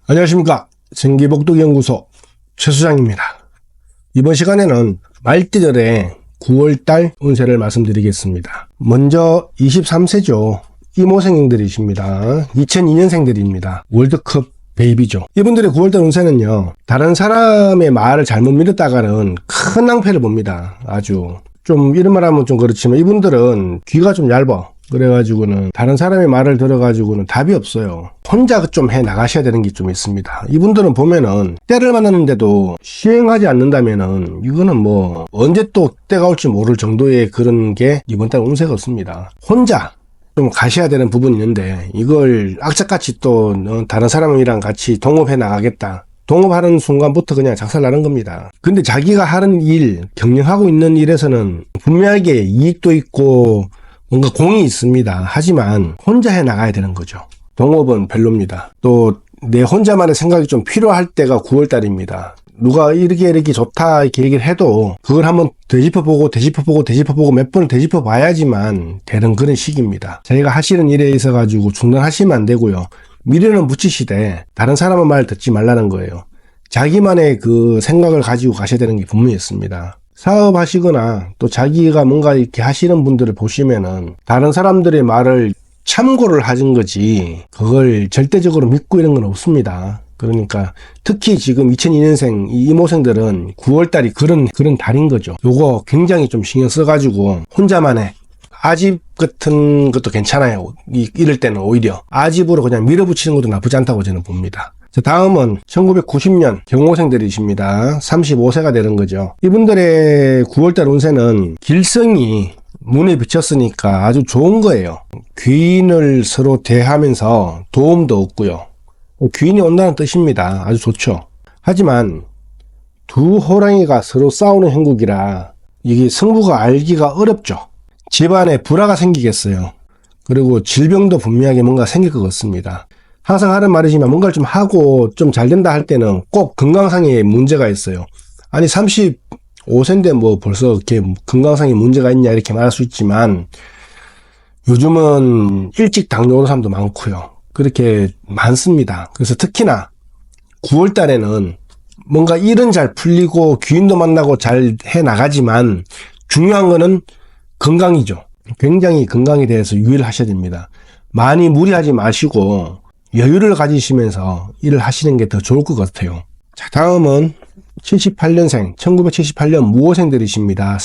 안녕하십니까. 생기복덕연구소 최수장입니다. 이번 시간에는 말띠들의 9월달 운세를 말씀드리겠습니다. 먼저 23세죠. 이모생들이십니다. 2002년생들입니다. 월드컵 베이비죠. 이분들의 9월달 운세는요, 다른 사람의 말을 잘못 믿었다가는 큰 낭패를 봅니다. 아주 좀 이런 말 하면 좀 그렇지만 이분들은 귀가 좀 얇아. 그래가지고는 다른 사람의 말을 들어가지고는 답이 없어요. 혼자 좀 해 나가셔야 되는 게 좀 있습니다. 이분들은 보면은 때를 만났는데도 시행하지 않는다면은 이거는 뭐 언제 또 때가 올지 모를 정도의 그런 게 이번 달 운세가 없습니다. 혼자 좀 가셔야 되는 부분이 있는데 이걸 악착같이 또 다른 사람이랑 같이 동업해 나가겠다. 동업하는 순간부터 그냥 작살나는 겁니다. 근데 자기가 하는 일, 경영하고 있는 일에서는 분명하게 이익도 있고 뭔가 공이 있습니다. 하지만 혼자 해 나가야 되는 거죠. 동업은 별로입니다. 또 내 혼자만의 생각이 좀 필요할 때가 9월달입니다. 누가 이렇게 좋다 이렇게 얘기를 해도 그걸 한번 되짚어보고 몇 번을 되짚어 봐야지만 되는 그런 시기입니다. 자기가 하시는 일에 있어 가지고 중단하시면 안 되고요. 미련은 붙이시되 다른 사람의 말 듣지 말라는 거예요. 자기만의 그 생각을 가지고 가셔야 되는 게 분명히 있습니다. 사업하시거나 또 자기가 뭔가 이렇게 하시는 분들을 보시면은 다른 사람들의 말을 참고를 하신 거지 그걸 절대적으로 믿고 이런 건 없습니다. 그러니까 특히 지금 2002년생 이 이모생들은 9월달이 그런 달인 거죠. 요거 굉장히 좀 신경 써가지고 혼자만의 아집 같은 것도 괜찮아요. 이럴 때는 오히려 아집으로 그냥 밀어붙이는 것도 나쁘지 않다고 저는 봅니다. 자, 다음은 1990년 경호생들이십니다. 35세가 되는 거죠. 이분들의 9월달 운세는 길성이 눈에 비쳤으니까 아주 좋은 거예요. 귀인을 서로 대하면서 도움도 얻고요. 귀인이 온다는 뜻입니다. 아주 좋죠. 하지만 두 호랑이가 서로 싸우는 형국이라 이게 승부가 알기가 어렵죠. 집안에 불화가 생기겠어요. 그리고 질병도 분명하게 뭔가 생길 것 같습니다. 항상 하는 말이지만 뭔가를 좀 하고 좀 잘 된다 할 때는 꼭 건강상의 문제가 있어요. 아니 35세인데 뭐 벌써 이렇게 건강상의 문제가 있냐 이렇게 말할 수 있지만 요즘은 일찍 당뇨 오는 사람도 많고요. 그렇게 많습니다. 그래서 특히나 9월 달에는 뭔가 일은 잘 풀리고 귀인도 만나고 잘 해 나가지만 중요한 거는 건강이죠. 굉장히 건강에 대해서 유의를 하셔야 됩니다. 많이 무리하지 마시고 여유를 가지시면서 일을 하시는 게 더 좋을 것 같아요. 자, 다음은 78년생, 1978년 무호생들이십니다.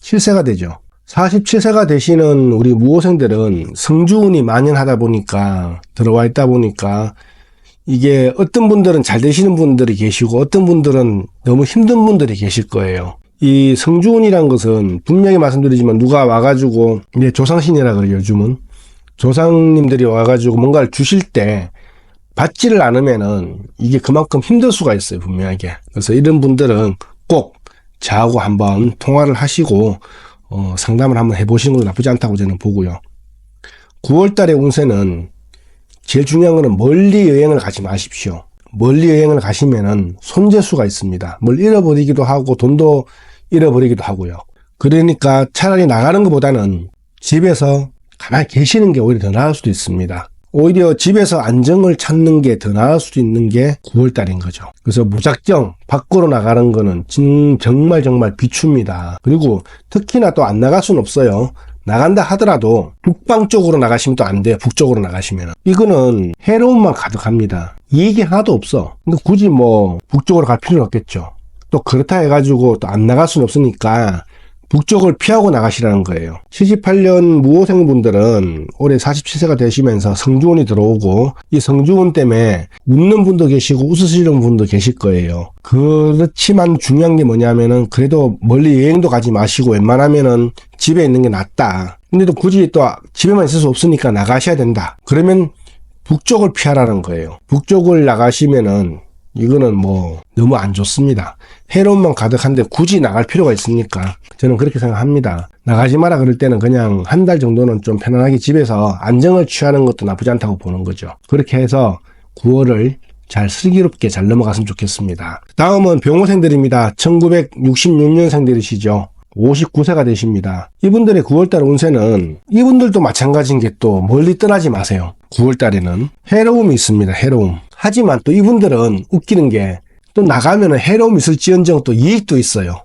47세가 되죠. 47세가 되시는 우리 무호생들은 성주운이 만연하다 보니까 들어와 있다 보니까 이게 어떤 분들은 잘 되시는 분들이 계시고 어떤 분들은 너무 힘든 분들이 계실 거예요. 이 성주운이란 것은 분명히 말씀드리지만 누가 와가지고 이제 조상신이라 그래요. 요즘은 조상님들이 와가지고 뭔가를 주실 때 받지를 않으면은 이게 그만큼 힘들 수가 있어요. 분명하게. 그래서 이런 분들은 꼭 저하고 한번 통화를 하시고 상담을 한번 해보시는 것도 나쁘지 않다고 저는 보고요. 9월달의 운세는 제일 중요한 거는 멀리 여행을 가지 마십시오. 멀리 여행을 가시면은 손재수가 있습니다. 뭘 잃어버리기도 하고 돈도 잃어버리기도 하고요. 그러니까 차라리 나가는 것보다는 집에서 가만히 계시는 게 오히려 더 나을 수도 있습니다. 오히려 집에서 안정을 찾는 게 더 나을 수도 있는 게 9월달인 거죠. 그래서 무작정 밖으로 나가는 거는 정말 비춥니다. 그리고 특히나 또 안 나갈 수는 없어요. 나간다 하더라도 북방 쪽으로 나가시면 또 안 돼요. 북쪽으로 나가시면. 이거는 해로움만 가득합니다. 이익이 하나도 없어. 근데 굳이 뭐 북쪽으로 갈 필요는 없겠죠. 또 그렇다 해가지고 또 안 나갈 수는 없으니까 북쪽을 피하고 나가시라는 거예요. 78년 무호생분들은 올해 47세가 되시면서 성주운이 들어오고 이 성주운 때문에 웃는 분도 계시고 웃으시는 분도 계실 거예요. 그렇지만 중요한 게 뭐냐면은 그래도 멀리 여행도 가지 마시고 웬만하면은 집에 있는 게 낫다. 근데 또 굳이 또 집에만 있을 수 없으니까 나가셔야 된다. 그러면 북쪽을 피하라는 거예요. 북쪽을 나가시면은 이거는 뭐 너무 안 좋습니다. 해로움만 가득한데 굳이 나갈 필요가 있습니까? 저는 그렇게 생각합니다. 나가지 마라 그럴 때는 그냥 한 달 정도는 좀 편안하게 집에서 안정을 취하는 것도 나쁘지 않다고 보는 거죠. 그렇게 해서 9월을 잘 슬기롭게 잘 넘어갔으면 좋겠습니다. 다음은 병호생들입니다. 1966년생들이시죠. 59세가 되십니다. 이분들의 9월달 운세는 이분들도 마찬가지인 게 또 멀리 떠나지 마세요. 9월달에는 해로움이 있습니다. 해로움. 하지만 또 이분들은 웃기는 게 또 나가면은 해로움이 있을지언정 또 이익도 있어요.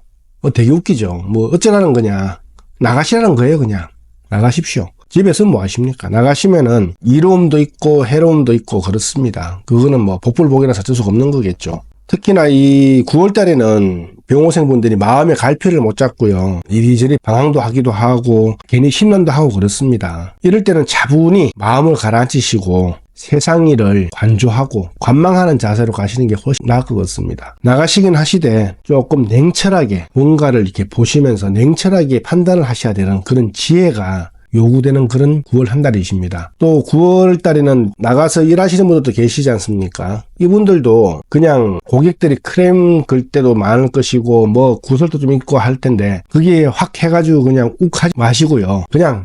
되게 웃기죠. 뭐 어쩌라는 거냐. 나가시라는 거예요. 그냥 나가십시오. 집에서 뭐 하십니까? 나가시면은 이로움도 있고 해로움도 있고 그렇습니다. 그거는 뭐 복불복이라서 어쩔 수가 없는 거겠죠. 특히나 이 9월 달에는 병호생분들이 마음의 갈피를 못 잡고요. 이리저리 방황도 하기도 하고 괜히 심란도 하고 그렇습니다. 이럴 때는 차분히 마음을 가라앉히시고 세상 일을 관조하고 관망하는 자세로 가시는 게 훨씬 나을 것 같습니다. 나가시긴 하시되 조금 냉철하게 뭔가를 이렇게 보시면서 냉철하게 판단을 하셔야 되는 그런 지혜가 요구되는 그런 9월 한 달이십니다. 또 9월 달에는 나가서 일하시는 분들도 계시지 않습니까? 이분들도 그냥 고객들이 크렘 걸 때도 많을 것이고 뭐 구설도 좀 있고 할 텐데 그게 확 해가지고 그냥 욱 하지 마시고요. 그냥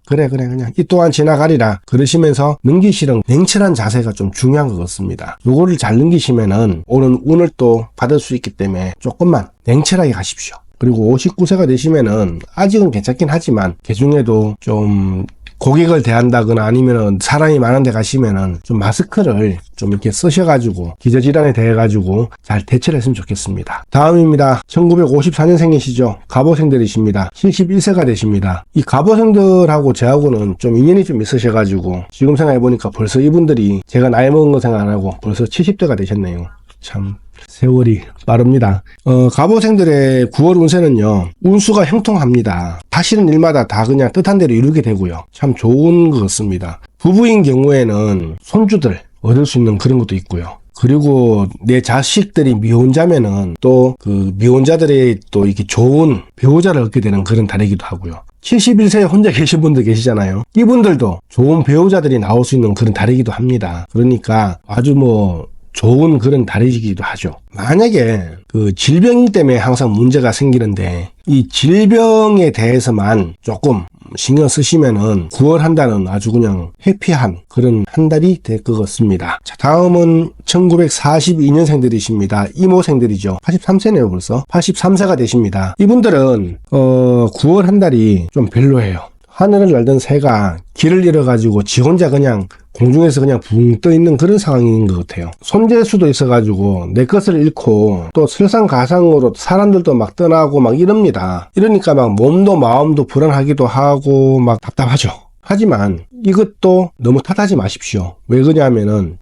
그래 이 또한 지나가리라 그러시면서 넘기시는 냉철한 자세가 좀 중요한 것 같습니다. 요거를 잘 넘기시면은 오는 운을 또 받을 수 있기 때문에 조금만 냉철하게 가십시오. 그리고 59세가 되시면은 아직은 괜찮긴 하지만 개중에도 좀 고객을 대한다거나 아니면은 사람이 많은 데 가시면은 좀 마스크를 좀 이렇게 쓰셔가지고 기저질환에 대해가지고 잘 대처를 했으면 좋겠습니다. 다음입니다. 1954년생이시죠. 갑오생들이십니다. 71세가 되십니다. 이 갑오생들하고 저하고는 좀 인연이 좀 있으셔가지고 지금 생각해보니까 벌써 이분들이 제가 나이 먹은 거 생각 안 하고 벌써 70대가 되셨네요. 참 세월이 빠릅니다. 갑오생들의 9월 운세는요. 운수가 형통합니다. 하시는 일마다 다 그냥 뜻한 대로 이루게 되고요. 참 좋은 것 같습니다. 부부인 경우에는 손주들 얻을 수 있는 그런 것도 있고요. 그리고 내 자식들이 미혼자면은 또 그 미혼자들의 또 이렇게 좋은 배우자를 얻게 되는 그런 달이기도 하고요. 71세에 혼자 계신 분들 계시잖아요. 이분들도 좋은 배우자들이 나올 수 있는 그런 달이기도 합니다. 그러니까 아주 뭐 좋은 그런 달이기도 하죠. 만약에 그 질병 때문에 항상 문제가 생기는데 이 질병에 대해서만 조금 신경 쓰시면은 9월 한 달은 아주 그냥 해피한 그런 한 달이 될 것 같습니다. 자, 다음은 1942년생들이십니다. 이모생들이죠. 83세네요 벌써. 83세가 되십니다. 이분들은 9월 한 달이 좀 별로예요. 하늘을 날던 새가 길을 잃어가지고 지 혼자 그냥 공중에서 그냥 붕 떠있는 그런 상황인 것 같아요. 손재수도 있어가지고 내 것을 잃고 또 설상가상으로 사람들도 막 떠나고 막 이럽니다. 이러니까 막 몸도 마음도 불안하기도 하고 막 답답하죠. 하지만 이것도 너무 탓하지 마십시오. 왜 그러냐면은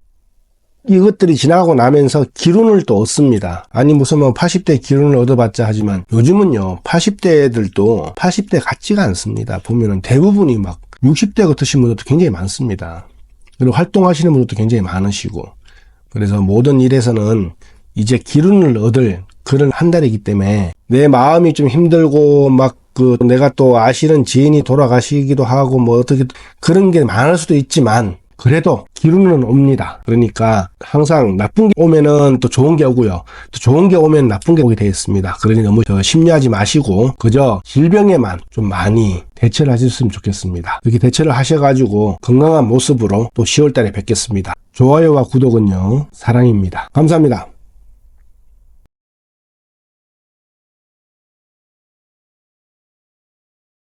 이것들이 지나가고 나면서 기운을 또 얻습니다. 아니 무슨 뭐 80대 기운을 얻어봤자 하지만 요즘은요 80대 애들도 80대 같지가 않습니다. 보면은 대부분이 막 60대 같으신 분들도 굉장히 많습니다. 그리고 활동하시는 분들도 굉장히 많으시고 그래서 모든 일에서는 이제 기운을 얻을 그런 한 달이기 때문에 내 마음이 좀 힘들고 막 내가 또 아시는 지인이 돌아가시기도 하고 뭐 어떻게 그런 게 많을 수도 있지만 그래도 기운은 옵니다. 그러니까 항상 나쁜 게 오면은 또 좋은 게 오고요. 또 좋은 게 오면 나쁜 게 오게 되어 있습니다. 그러니 너무 심려하지 마시고 그저 질병에만 좀 많이 대처를 하셨으면 좋겠습니다. 이렇게 대처를 하셔가지고 건강한 모습으로 또 10월 달에 뵙겠습니다. 좋아요와 구독은요. 사랑입니다. 감사합니다.